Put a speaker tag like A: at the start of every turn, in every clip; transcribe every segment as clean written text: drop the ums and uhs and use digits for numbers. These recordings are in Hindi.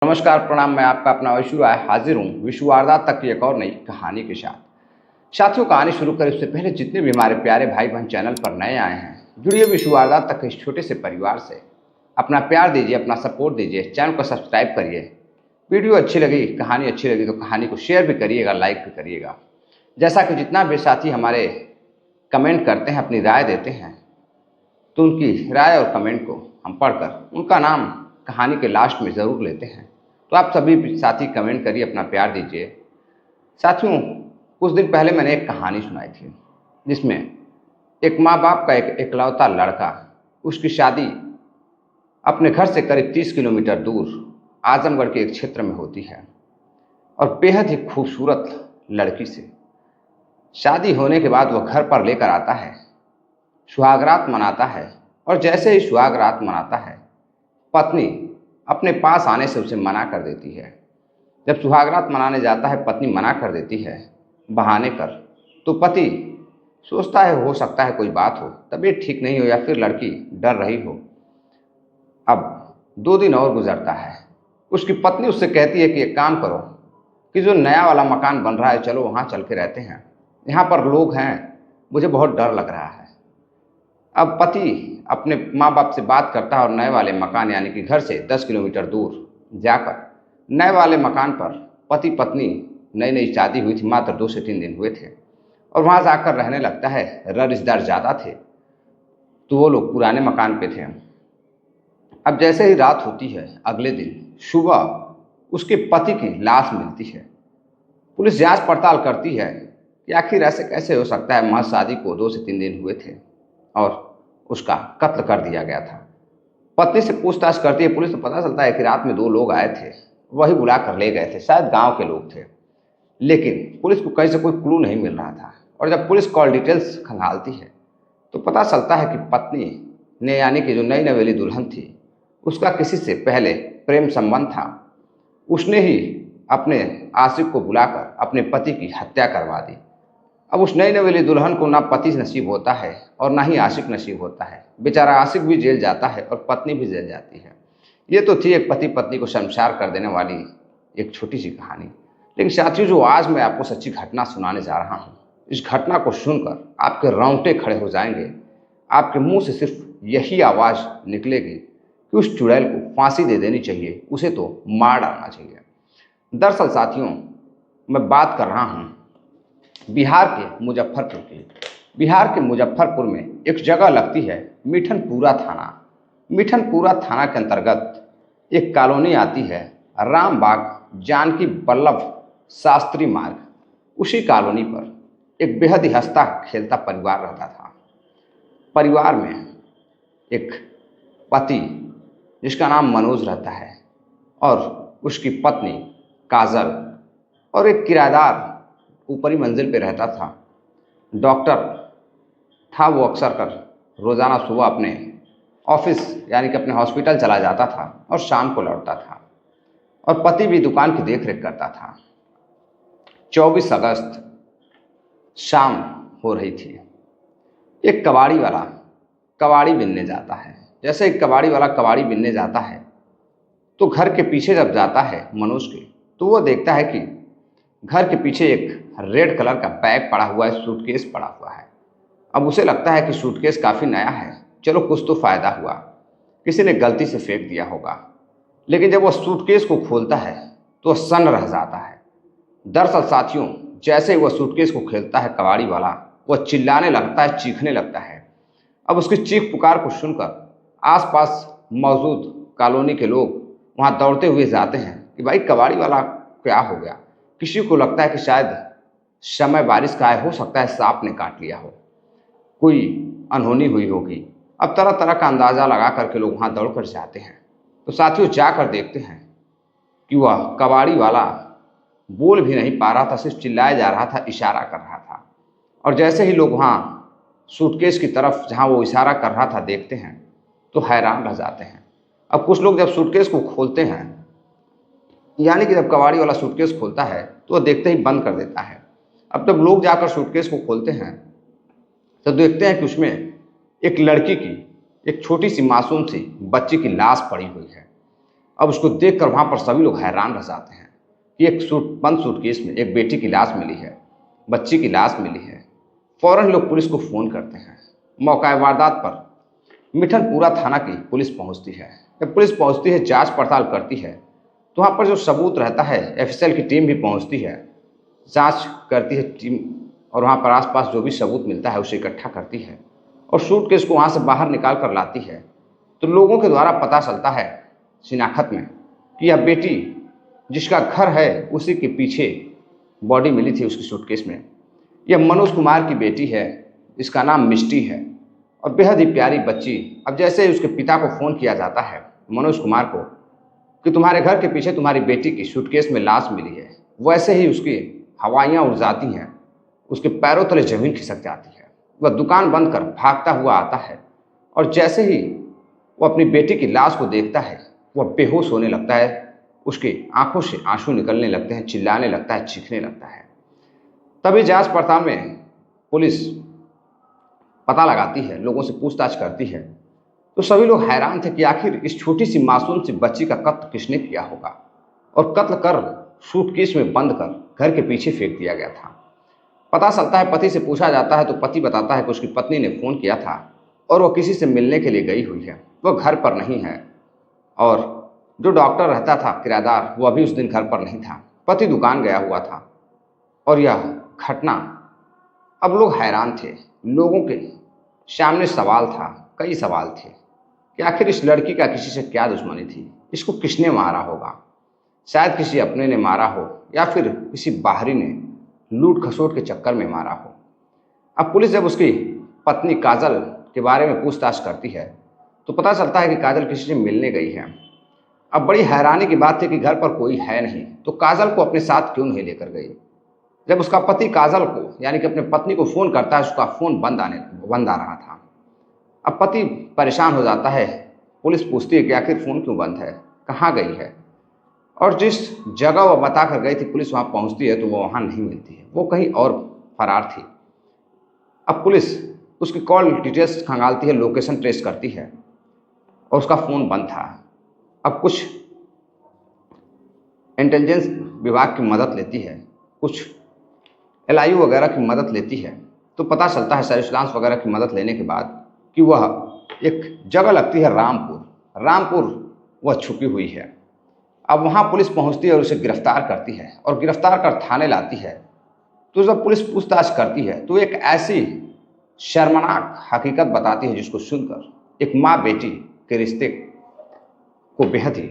A: नमस्कार, प्रणाम। मैं आपका अपना विशु राय हाजिर हूँ विश्व वारदात तक की एक और नई कहानी के साथ। साथियों, कहानी शुरू करें उससे पहले जितने भी हमारे प्यारे भाई बहन चैनल पर नए आए हैं, जुड़िए विश्व वारदात तक के इस छोटे से परिवार से। अपना प्यार दीजिए, अपना सपोर्ट दीजिए, चैनल को सब्सक्राइब करिए। वीडियो अच्छी लगी, कहानी अच्छी लगी तो कहानी को शेयर भी करिएगा, लाइक भी करिएगा। जैसा कि जितना भी साथी हमारे कमेंट करते हैं, अपनी राय देते हैं, तो उनकी राय और कमेंट को हम पढ़कर उनका नाम कहानी के लास्ट में ज़रूर लेते हैं। तो आप सभी साथी कमेंट करिए, अपना प्यार दीजिए। साथियों, कुछ दिन पहले मैंने एक कहानी सुनाई थी जिसमें एक माँ बाप का एक इकलौता लड़का, उसकी शादी अपने घर से करीब 30 किलोमीटर दूर आजमगढ़ के एक क्षेत्र में होती है और बेहद ही खूबसूरत लड़की से। शादी होने के बाद वह घर पर लेकर आता है, सुहागरात मनाता है और जैसे ही सुहागरात मनाता है, पत्नी अपने पास आने से उसे मना कर देती है। जब सुहागरात मनाने जाता है, पत्नी मना कर देती है बहाने कर, तो पति सोचता है हो सकता है कोई बात हो, तबीयत ठीक नहीं हो या फिर लड़की डर रही हो। अब 2 दिन और गुजरता है। उसकी पत्नी उससे कहती है कि एक काम करो कि जो नया वाला मकान बन रहा है, चलो वहाँ चल के रहते हैं, यहाँ पर लोग हैं, मुझे बहुत डर लग रहा है। अब पति अपने माँ बाप से बात करता है और नए वाले मकान यानी कि घर से 10 किलोमीटर दूर जाकर नए वाले मकान पर पति पत्नी, नई नई शादी हुई थी, मात्र 2 से 3 दिन हुए थे, और वहाँ जाकर रहने लगता है। रिश्तेदार ज़्यादा थे तो वो लोग पुराने मकान पे थे। अब जैसे ही रात होती है, अगले दिन सुबह उसके पति की लाश मिलती है। पुलिस जांच पड़ताल करती है कि आखिर ऐसे कैसे हो सकता है, महज शादी को 2 से 3 दिन हुए थे और उसका कत्ल कर दिया गया था। पत्नी से पूछताछ करती है पुलिस, तो पता चलता है कि रात में 2 लोग आए थे, वही बुला कर ले गए थे, शायद गांव के लोग थे। लेकिन पुलिस को कहीं से कोई क्लू नहीं मिल रहा था और जब पुलिस कॉल डिटेल्स खंगालती है तो पता चलता है कि पत्नी ने यानी कि जो नई नवेली दुल्हन थी, उसका किसी से पहले प्रेम संबंध था। उसने ही अपने आशिक को बुलाकर अपने पति की हत्या करवा दी। अब उस नई नवेली दुल्हन को ना पति नसीब होता है और ना ही आशिक नसीब होता है। बेचारा आशिक भी जेल जाता है और पत्नी भी जेल जाती है। ये तो थी एक पति पत्नी को शर्मसार कर देने वाली एक छोटी सी कहानी। लेकिन साथियों, जो आज मैं आपको सच्ची घटना सुनाने जा रहा हूँ, इस घटना को सुनकर आपके रोंगटे खड़े हो जाएंगे। आपके मुंह से सिर्फ यही आवाज़ निकलेगी कि उस चुड़ैल को फांसी दे देनी चाहिए, उसे तो मार डालना चाहिए। दरअसल साथियों, मैं बात कर रहा हूँ बिहार के मुजफ्फरपुर की। बिहार के मुजफ्फरपुर में एक जगह लगती है मिठनपुरा थाना। मिठनपुरा थाना के अंतर्गत एक कॉलोनी आती है, रामबाग जानकी वल्लभ शास्त्री मार्ग। उसी कॉलोनी पर एक बेहद ही हंसता खेलता परिवार रहता था। परिवार में एक पति जिसका नाम मनोज रहता है और उसकी पत्नी काजल, और एक किराएदार ऊपरी मंजिल पे रहता था। डॉक्टर था वो, अक्सर कर रोज़ाना सुबह अपने ऑफिस यानी कि अपने हॉस्पिटल चला जाता था और शाम को लौटता था, और पति भी दुकान की देखरेख करता था। 24 अगस्त शाम हो रही थी। एक कबाड़ी वाला कबाड़ी बिनने जाता है। जैसे एक कबाड़ी वाला कबाड़ी बिनने जाता है तो घर के पीछे जब जाता है मनोज के, तो वो देखता है कि घर के पीछे एक रेड कलर का बैग पड़ा हुआ है, सूटकेस पड़ा हुआ है। अब उसे लगता है कि सूटकेस काफ़ी नया है, चलो कुछ तो फ़ायदा हुआ, किसी ने गलती से फेंक दिया होगा। लेकिन जब वह सूटकेस को खोलता है तो वह सन्न रह जाता है। दरअसल साथियों, जैसे ही वह सूटकेस को खोलता है कबाड़ी वाला, वह चिल्लाने लगता है, चीखने लगता है। अब उसकी चीख पुकार को सुनकर आसपास मौजूद कॉलोनी के लोग वहाँ दौड़ते हुए जाते हैं कि भाई कबाड़ी वाला क्या हो गया। किसी को लगता है कि शायद समय बारिश का है, हो सकता है सांप ने काट लिया हो, कोई अनहोनी हुई होगी। अब तरह तरह का अंदाज़ा लगा करके लोग वहाँ दौड़ कर जाते हैं। तो साथियों, जाकर देखते हैं कि वह कबाड़ी वाला बोल भी नहीं पा रहा था, सिर्फ चिल्लाया जा रहा था, इशारा कर रहा था। और जैसे ही लोग वहाँ सूटकेस की तरफ जहाँ वो इशारा कर रहा था देखते हैं तो हैरान रह जाते हैं। अब कुछ लोग जब सूटकेस को खोलते हैं, यानी कि जब कबाड़ी वाला सूटकेस खोलता है तो वह देखते ही बंद कर देता है। अब जब लोग जाकर सूटकेस को खोलते हैं तो देखते हैं कि उसमें एक लड़की की, एक छोटी सी मासूम सी बच्ची की लाश पड़ी हुई है। अब उसको देखकर वहाँ पर सभी लोग हैरान रह जाते हैं कि एक बंद सूटकेस में एक बेटी की लाश मिली है, बच्ची की लाश मिली है। फौरन लोग पुलिस को फ़ोन करते हैं। मौका वारदात पर मिठनपुरा थाना की पुलिस पहुंचती है। जब पुलिस पहुंचती है, जांच पड़ताल करती है, तो वहाँ पर जो सबूत रहता है, एफएसएल की टीम भी पहुंचती है, जांच करती है टीम, और वहाँ पर आसपास जो भी सबूत मिलता है उसे इकट्ठा करती है और सूटकेस को वहाँ से बाहर निकाल कर लाती है। तो लोगों के द्वारा पता चलता है शिनाख्त में कि यह बेटी जिसका घर है उसी के पीछे बॉडी मिली थी उसकी सूटकेस में। यह मनोज कुमार की बेटी है, इसका नाम मिष्टी है और बेहद ही प्यारी बच्ची। अब जैसे ही उसके पिता को फ़ोन किया जाता है मनोज कुमार को कि तुम्हारे घर के पीछे तुम्हारी बेटी की सूटकेस में लाश मिली है, वैसे ही उसकी हवाइयाँ उड़ जाती हैं, उसके पैरों तले ज़मीन खिसक जाती है। वह दुकान बंद कर भागता हुआ आता है और जैसे ही वो अपनी बेटी की लाश को देखता है वह बेहोश होने लगता है, उसकी आंखों से आंसू निकलने लगते हैं, चिल्लाने लगता है, चीखने लगता है। तभी जांच पड़ताल में पुलिस पता लगाती है, लोगों से पूछताछ करती है, तो सभी लोग हैरान थे कि आखिर इस छोटी सी मासूम सी बच्ची का कत्ल किसने किया होगा और कत्ल कर सूटकेस में बंद कर घर के पीछे फेंक दिया गया था। पता चलता है, पति से पूछा जाता है तो पति बताता है कि उसकी पत्नी ने फ़ोन किया था और वह किसी से मिलने के लिए गई हुई है, वह घर पर नहीं है और जो डॉक्टर रहता था किराएदार, वो अभी उस दिन घर पर नहीं था, पति दुकान गया हुआ था। और यह घटना, अब लोग हैरान थे, लोगों के सामने सवाल था, कई सवाल थे कि आखिर इस लड़की का किसी से क्या दुश्मनी थी, इसको किसने मारा होगा, शायद किसी अपने ने मारा हो या फिर किसी बाहरी ने लूट खसोट के चक्कर में मारा हो। अब पुलिस जब उसकी पत्नी काजल के बारे में पूछताछ करती है तो पता चलता है कि काजल किसी से मिलने गई है। अब बड़ी हैरानी की बात थी कि घर पर कोई है नहीं, तो काजल को अपने साथ क्यों नहीं लेकर गई। जब उसका पति काजल को यानी कि अपने पत्नी को फ़ोन करता है, उसका फ़ोन बंद आ रहा था। अब पति परेशान हो जाता है, पुलिस पूछती है कि आखिर फ़ोन क्यों बंद है, कहाँ गई है, और जिस जगह वह बता कर गई थी पुलिस वहाँ पहुँचती है तो वो वहाँ नहीं मिलती है, वो कहीं और फरार थी। अब पुलिस उसकी कॉल डिटेल्स खंगालती है, लोकेशन ट्रेस करती है और उसका फ़ोन बंद था। अब कुछ इंटेलिजेंस विभाग की मदद लेती है, कुछ एलआईयू वगैरह की मदद लेती है, तो पता चलता है सर्विलांस वगैरह की मदद लेने के बाद कि वह एक जगह लगती है रामपुर वह छुपी हुई है। अब वहाँ पुलिस पहुँचती है और उसे गिरफ्तार करती है और गिरफ्तार कर थाने लाती है। तो जब पुलिस पूछताछ करती है तो एक ऐसी शर्मनाक हकीकत बताती है जिसको सुनकर एक माँ बेटी के रिश्ते को बेहद ही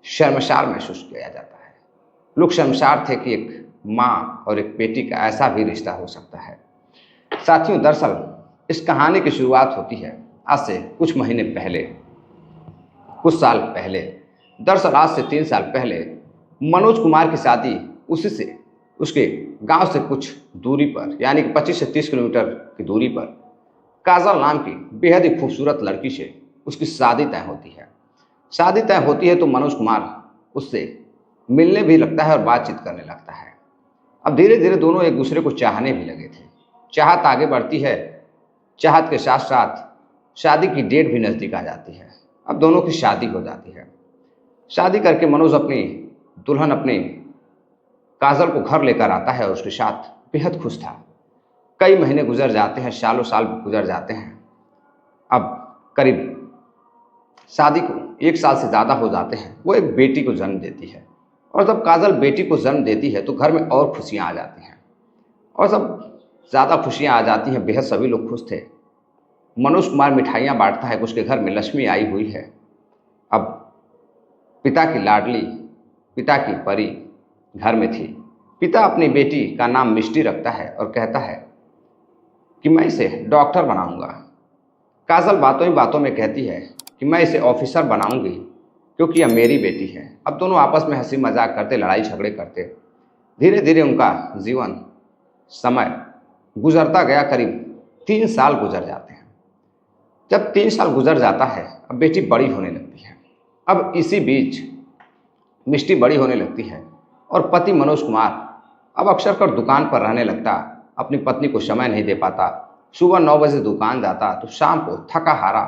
A: शर्मसार महसूस किया जाता है। लोग शर्मसार थे कि एक माँ और एक बेटी का ऐसा भी रिश्ता हो सकता है। साथियों, दरअसल इस कहानी की शुरुआत होती है आज से कुछ महीने पहले, कुछ साल पहले। दरअसल आज से 3 साल पहले मनोज कुमार की शादी उसी से उसके गांव से कुछ दूरी पर यानी कि 25 से 30 किलोमीटर की दूरी पर काजल नाम की बेहद ही खूबसूरत लड़की से उसकी शादी तय होती है। शादी तय होती है तो मनोज कुमार उससे मिलने भी लगता है और बातचीत करने लगता है। अब धीरे धीरे दोनों एक दूसरे को चाहने भी लगे थे। चाहत आगे बढ़ती है, चाहत के साथ साथ शादी की डेट भी नज़दीक आ जाती है। अब दोनों की शादी हो जाती है। शादी करके मनोज अपनी दुल्हन अपनी काजल को घर लेकर आता है और उसके साथ बेहद खुश था। कई महीने गुजर जाते हैं, सालों साल गुजर जाते हैं। अब करीब शादी को 1 साल से ज़्यादा हो जाते हैं। वो एक बेटी को जन्म देती है और जब काजल बेटी को जन्म देती है तो घर में और खुशियाँ आ जाती हैं और सब ज़्यादा खुशियाँ आ जाती हैं। बेहद सभी लोग खुश थे। मनोज कुमार मिठाइयाँ बांटता है कि उसके घर में लक्ष्मी आई हुई है। अब पिता की लाडली, पिता की परी घर में थी। पिता अपनी बेटी का नाम मिष्टी रखता है और कहता है कि मैं इसे डॉक्टर बनाऊंगा। काजल बातों ही बातों में कहती है कि मैं इसे ऑफिसर बनाऊंगी क्योंकि यह मेरी बेटी है। अब दोनों आपस में हंसी मजाक करते, लड़ाई झगड़े करते, धीरे धीरे उनका जीवन समय गुजरता गया। करीब 3 साल गुजर जाते हैं। जब 3 साल गुजर जाता है, अब बेटी बड़ी होने लगती है। अब इसी बीच मिष्टी बड़ी होने लगती है और पति मनोज कुमार अब अक्सर कर दुकान पर रहने लगता। अपनी पत्नी को समय नहीं दे पाता। सुबह 9 बजे दुकान जाता तो शाम को थका हारा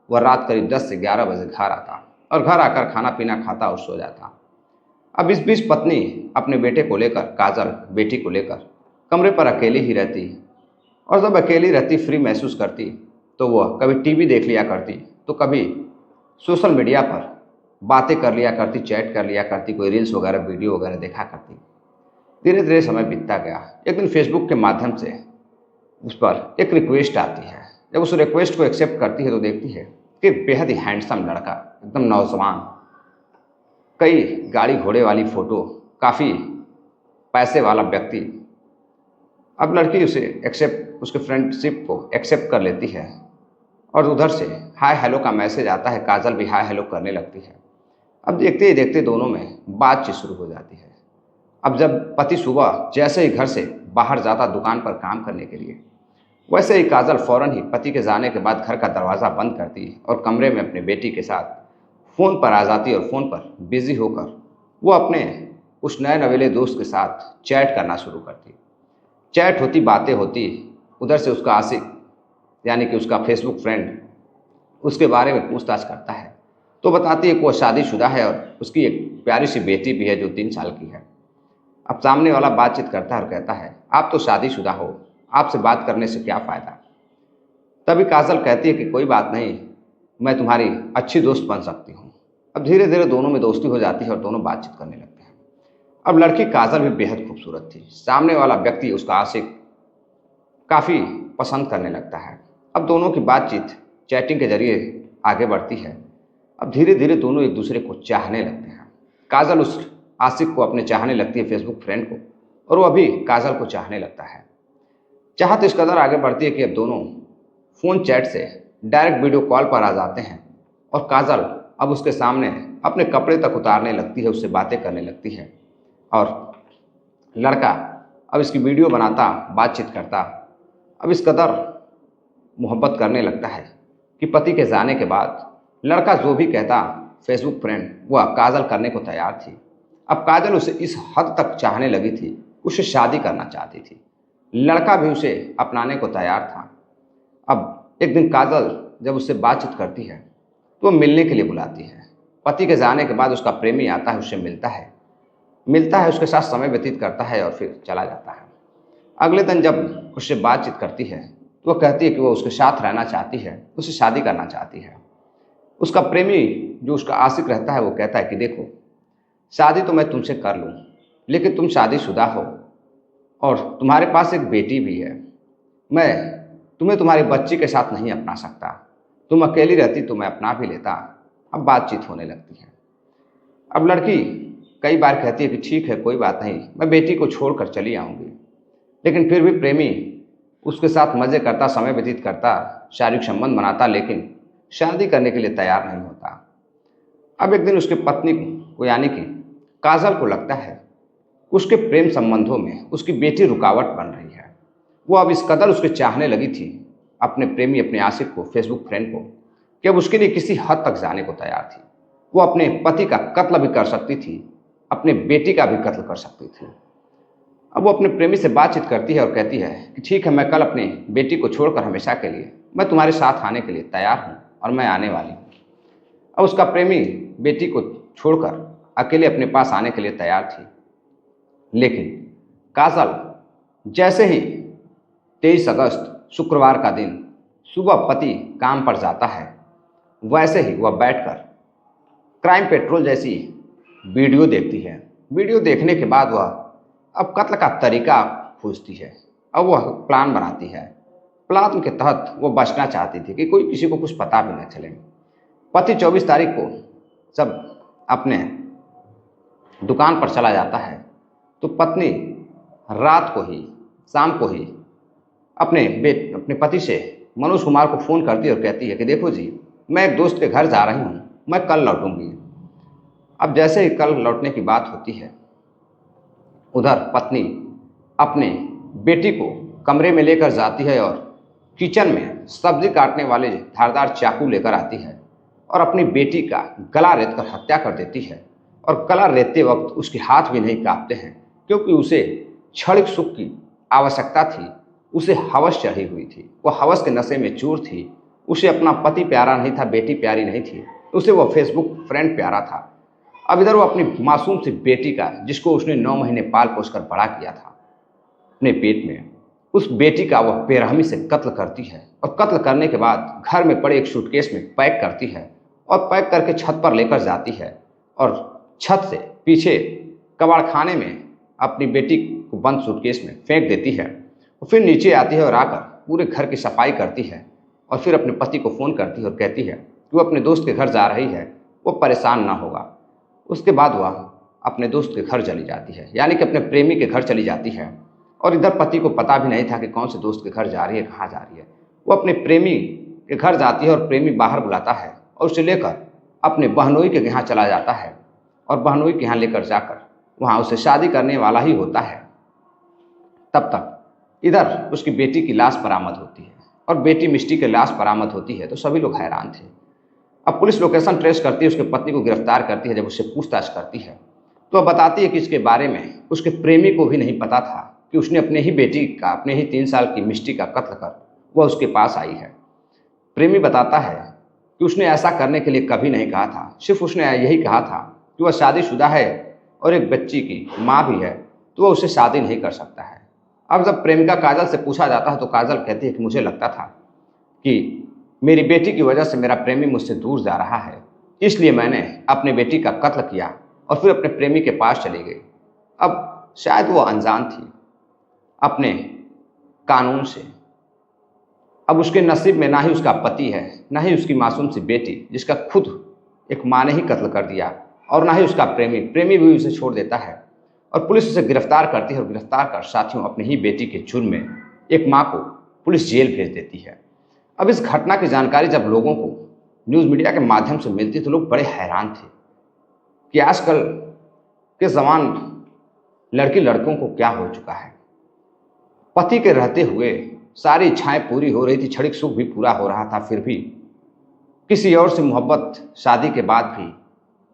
A: वह रात करीब 10 से 11 बजे घर आता। और घर आकर खाना पीना खाता और सो जाता। अब इस बीच पत्नी अपने बेटे को लेकर, काजल बेटी को लेकर कमरे पर अकेली ही रहती, और जब अकेली रहती फ्री महसूस करती तो वह कभी टीवी देख लिया करती, तो कभी सोशल मीडिया पर बातें कर लिया करती, चैट कर लिया करती, कोई रील्स वगैरह वीडियो वगैरह देखा करती। धीरे धीरे समय बीतता गया। एक दिन फेसबुक के माध्यम से उस पर एक रिक्वेस्ट आती है। जब उस रिक्वेस्ट को एक्सेप्ट करती है तो देखती है कि बेहद ही हैंडसम लड़का, एकदम नौजवान, कई गाड़ी घोड़े वाली फ़ोटो, काफ़ी पैसे वाला व्यक्ति। अब लड़की उसके फ्रेंडशिप को एक्सेप्ट कर लेती है और उधर से हाय हेलो का मैसेज आता है। काजल भी हाय हेलो करने लगती है। अब देखते ही देखते दोनों में बातचीत शुरू हो जाती है। अब जब पति सुबह जैसे ही घर से बाहर जाता दुकान पर काम करने के लिए, वैसे ही काजल फ़ौरन ही पति के जाने के बाद घर का दरवाज़ा बंद करती और कमरे में अपने बेटी के साथ फ़ोन पर आ जाती और फ़ोन पर बिज़ी होकर वो अपने उस नए नवेले दोस्त के साथ चैट करना शुरू करती। चैट होती, बातें होती, उधर से उसका आशिक यानी कि उसका फेसबुक फ्रेंड उसके बारे में पूछताछ करता है तो बताती है कि वो शादीशुदा है और उसकी एक प्यारी सी बेटी भी है जो 3 साल की है। अब सामने वाला बातचीत करता है और कहता है, आप तो शादीशुदा हो, आपसे बात करने से क्या फ़ायदा। तभी काजल कहती है कि कोई बात नहीं, मैं तुम्हारी अच्छी दोस्त बन सकती हूँ। अब धीरे धीरे दोनों में दोस्ती हो जाती है और दोनों बातचीत करने लगते हैं। अब लड़की काजल भी बेहद खूबसूरत थी। सामने वाला व्यक्ति, उसका आशिक, काफ़ी पसंद करने लगता है। अब दोनों की बातचीत चैटिंग के जरिए आगे बढ़ती है। अब धीरे धीरे दोनों एक दूसरे को चाहने लगते हैं। काजल उस आशिक को अपने चाहने लगती है, फेसबुक फ्रेंड को, और वो अभी काजल को चाहने लगता है। चाहत इस कदर आगे बढ़ती है कि अब दोनों फ़ोन चैट से डायरेक्ट वीडियो कॉल पर आ जाते हैं और काजल अब उसके सामने अपने कपड़े तक उतारने लगती है, उससे बातें करने लगती है और लड़का अब इसकी वीडियो बनाता, बातचीत करता। अब इस कदर मोहब्बत करने लगता है कि पति के जाने के बाद लड़का जो भी कहता फेसबुक फ्रेंड वह काजल करने को तैयार थी। अब काजल उसे इस हद तक चाहने लगी थी, उससे शादी करना चाहती थी। लड़का भी उसे अपनाने को तैयार था। अब एक दिन काजल जब उससे बातचीत करती है तो वो मिलने के लिए बुलाती है। पति के जाने के बाद उसका प्रेमी आता है, उससे मिलता है, उसके साथ समय व्यतीत करता है और फिर चला जाता है। अगले दिन जब उससे बातचीत करती है तो वह कहती है कि वो उसके साथ रहना चाहती है, उससे शादी करना चाहती है। उसका प्रेमी जो उसका आशिक रहता है वो कहता है कि देखो, शादी तो मैं तुमसे कर लूँ, लेकिन तुम शादीशुदा हो और तुम्हारे पास एक बेटी भी है। मैं तुम्हें तुम्हारी बच्ची के साथ नहीं अपना सकता। तुम अकेली रहती तो मैं अपना भी लेता। अब बातचीत होने लगती है। अब लड़की कई बार कहती है कि ठीक है, कोई बात नहीं, मैं बेटी को छोड़कर चली आऊँगी। लेकिन फिर भी प्रेमी उसके साथ मज़े करता, समय व्यतीत करता, शारीरिक संबंध बनाता, लेकिन शादी करने के लिए तैयार नहीं होता। अब एक दिन उसकी पत्नी को यानी कि काजल को लगता है उसके प्रेम संबंधों में उसकी बेटी रुकावट बन रही है। वो अब इस कदर उसके चाहने लगी थी अपने प्रेमी, अपने आशिक को, फेसबुक फ्रेंड को, कि अब उसके लिए किसी हद तक जाने को तैयार थी। वो अपने पति का कत्ल भी कर सकती थी, अपने बेटी का भी कत्ल कर सकती थी। अब वो अपने प्रेमी से बातचीत करती है और कहती है कि ठीक है, मैं कल अपनी बेटी को छोड़कर हमेशा के लिए मैं तुम्हारे साथ आने के लिए तैयार हूँ और मैं आने वाली हूँ। अब उसका प्रेमी बेटी को छोड़कर अकेले अपने पास आने के लिए तैयार थी, लेकिन काजल जैसे ही 23 अगस्त शुक्रवार का दिन सुबह पति काम पर जाता है, वैसे ही वह बैठकर क्राइम पेट्रोल जैसी वीडियो देखती है। वीडियो देखने के बाद वह अब कत्ल का तरीका खोजती है। अब वह प्लान बनाती है। प्लान के तहत वो बचना चाहती थी कि कोई किसी को कुछ पता भी न चले। पति 24 तारीख को जब अपने दुकान पर चला जाता है तो पत्नी रात को ही, शाम को ही अपने पति से, मनोज कुमार को फ़ोन करती है और कहती है कि देखो जी, मैं एक दोस्त के घर जा रही हूँ, मैं कल लौटूंगी। अब जैसे ही कल लौटने की बात होती है, उधर पत्नी अपने बेटी को कमरे में लेकर जाती है और किचन में सब्जी काटने वाले धारदार चाकू लेकर आती है और अपनी बेटी का गला रेतकर हत्या कर देती है। और गला रेतते वक्त उसके हाथ भी नहीं कांपते हैं, क्योंकि उसे क्षणिक सुख की आवश्यकता थी। उसे हवस चढ़ी हुई थी, वो हवस के नशे में चूर थी। उसे अपना पति प्यारा नहीं था, बेटी प्यारी नहीं थी, उसे वह फेसबुक फ्रेंड प्यारा था। अब इधर वो अपनी मासूम सी बेटी का, जिसको उसने 9 महीने पाल पोस कर बड़ा किया था अपने पेट में, उस बेटी का वह बेरहमी से कत्ल करती है और कत्ल करने के बाद घर में पड़े एक सूटकेस में पैक करती है और पैक करके छत पर लेकर जाती है और छत से पीछे कबाड़खाने में अपनी बेटी को बंद सूटकेस में फेंक देती है और फिर नीचे आती है और आकर पूरे घर की सफाई करती है और फिर अपने पति को फ़ोन करती है और कहती है कि वो अपने दोस्त के घर जा रही है, वो परेशान ना होगा। उसके बाद वह अपने दोस्त के घर चली जाती है, यानी कि अपने प्रेमी के घर चली जाती है। और इधर पति को पता भी नहीं था कि कौन से दोस्त के घर जा रही है, कहाँ जा रही है। वो अपने प्रेमी के घर जाती है और प्रेमी बाहर बुलाता है और उसे लेकर अपने बहनोई के यहाँ चला जाता है और बहनोई के यहाँ लेकर जाकर वहाँ उसे शादी करने वाला ही होता है। तब तक इधर उसकी बेटी की लाश बरामद होती है और बेटी मिष्टी की लाश बरामद होती है तो सभी लोग हैरान थे। अब पुलिस लोकेशन ट्रेस करती है, उसके पत्नी को गिरफ्तार करती है। जब उससे पूछताछ करती है तो वह बताती है कि इसके बारे में उसके प्रेमी को भी नहीं पता था कि उसने अपने ही बेटी का, अपने ही 3 साल की मिष्टी का कत्ल कर वह उसके पास आई है। प्रेमी बताता है कि उसने ऐसा करने के लिए कभी नहीं कहा था, सिर्फ उसने यही कहा था कि वह शादीशुदा है और एक बच्ची की माँ भी है तो वह उससे शादी नहीं कर सकता है। अब जब प्रेमिका काजल से पूछा जाता है तो काजल कहती है कि मुझे लगता था कि मेरी बेटी की वजह से मेरा प्रेमी मुझसे दूर जा रहा है, इसलिए मैंने अपने बेटी का कत्ल किया और फिर अपने प्रेमी के पास चली गई। अब शायद वो अनजान थी अपने कानून से। अब उसके नसीब में ना ही उसका पति है, ना ही उसकी मासूम सी बेटी जिसका खुद एक माँ ने ही कत्ल कर दिया, और ना ही उसका प्रेमी भी उसे छोड़ देता है। और पुलिस उसे गिरफ्तार करती है और गिरफ्तार कर साथियों अपनी ही बेटी के जुर्म में एक माँ को पुलिस जेल भेज देती है। अब इस घटना की जानकारी जब लोगों को न्यूज़ मीडिया के माध्यम से मिलती तो लोग बड़े हैरान थे कि आजकल के जवान लड़की लड़कों को क्या हो चुका है। पति के रहते हुए सारी इच्छाएं पूरी हो रही थी, क्षणिक सुख भी पूरा हो रहा था, फिर भी किसी और से मोहब्बत शादी के बाद भी,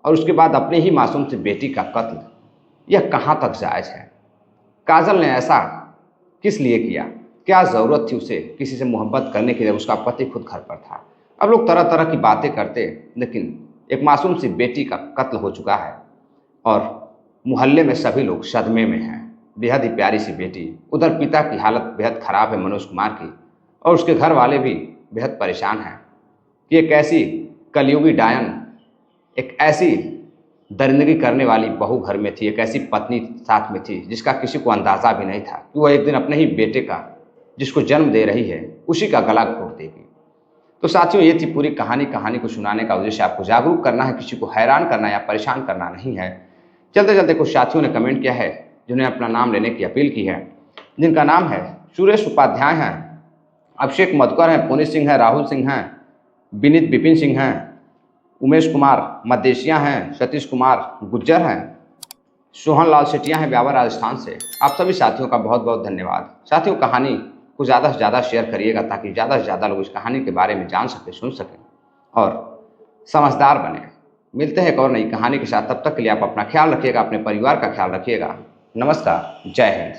A: और उसके बाद अपने ही मासूम से बेटी का कत्ल, यह कहाँ तक जायज़ है। काजल ने ऐसा किस लिए किया, क्या ज़रूरत थी उसे किसी से मोहब्बत करने के लिए, उसका पति खुद घर पर था। अब लोग तरह तरह की बातें करते, लेकिन एक मासूम सी बेटी का कत्ल हो चुका है और मोहल्ले में सभी लोग सदमे में हैं। बेहद ही प्यारी सी बेटी, उधर पिता की हालत बेहद ख़राब है मनोज कुमार की, और उसके घर वाले भी बेहद परेशान हैं कि एक ऐसी कलयुगी डायन, एक ऐसी दरिंदगी करने वाली बहू घर में थी, एक ऐसी पत्नी साथ में थी जिसका किसी को अंदाज़ा भी नहीं था कि वह एक दिन अपने ही बेटे का, जिसको जन्म दे रही है, उसी का गला घोट देगी। तो साथियों, ये थी पूरी कहानी। कहानी को सुनाने का उद्देश्य आपको जागरूक करना है, किसी को हैरान करना या परेशान करना नहीं है। चलते चलते कुछ साथियों ने कमेंट किया है जिन्होंने अपना नाम लेने की अपील की है, जिनका नाम है सुरेश उपाध्याय हैं, अभिषेक मधुकर हैं, पुनीत सिंह हैं, राहुल सिंह हैं, विनीत विपिन सिंह हैं, उमेश कुमार मदेशिया हैं, सतीश कुमार गुज्जर हैं, सोहन लाल सेठिया हैं ब्यावर राजस्थान से। आप सभी साथियों का बहुत बहुत धन्यवाद। साथियों, कहानी को ज़्यादा से ज़्यादा शेयर करिएगा ताकि ज़्यादा से ज़्यादा लोग इस कहानी के बारे में जान सकें, सुन सकें और समझदार बने। मिलते हैं एक और नई कहानी के साथ, तब तक के लिए आप अपना ख्याल रखिएगा, अपने परिवार का ख्याल रखिएगा। नमस्कार, जय हिंद।